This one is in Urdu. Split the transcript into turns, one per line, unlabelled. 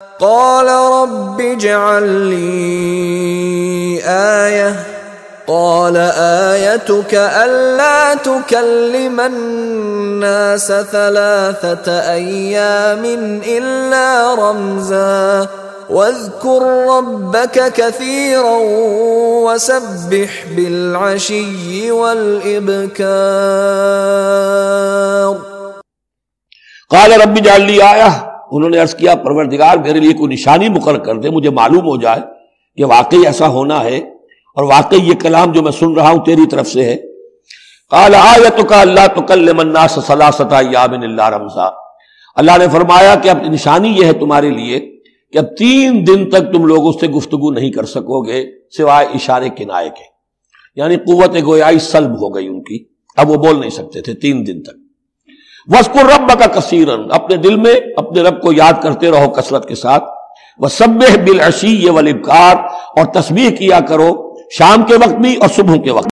قال رب اجعل لي آية قال آيتك ألا تكلم الناس 3 أيام إلا رمزا واذكر ربك كثيرا وسبح بالعشي والإبكار.
قال رب اجعل لي آیہ، انہوں نے عرض کیا پروردگار میرے لیے کوئی نشانی مقرر کر دے، مجھے معلوم ہو جائے کہ واقعی ایسا ہونا ہے اور واقعی یہ کلام جو میں سن رہا ہوں تیری طرف سے ہے. قال آیتک الا تکلم الناس 3 ایام الا رمزا، اللہ نے فرمایا کہ اب نشانی یہ ہے تمہارے لیے کہ اب 3 دن تک تم لوگوں سے گفتگو نہیں کر سکو گے سوائے اشارے کنائے کے، یعنی قوت گویائی سلب ہو گئی ان کی، اب وہ بول نہیں سکتے تھے 3 دن تک. وَاذْكُرْ رَبَّكَ كَثِيرًا، اپنے دل میں اپنے رب کو یاد کرتے رہو کثرت کے ساتھ. وَسَبِّحْ بِالْعَشِيِّ وَالْإِبْكَارِ، اور تسبیح کیا کرو شام کے وقت بھی اور صبح کے وقت.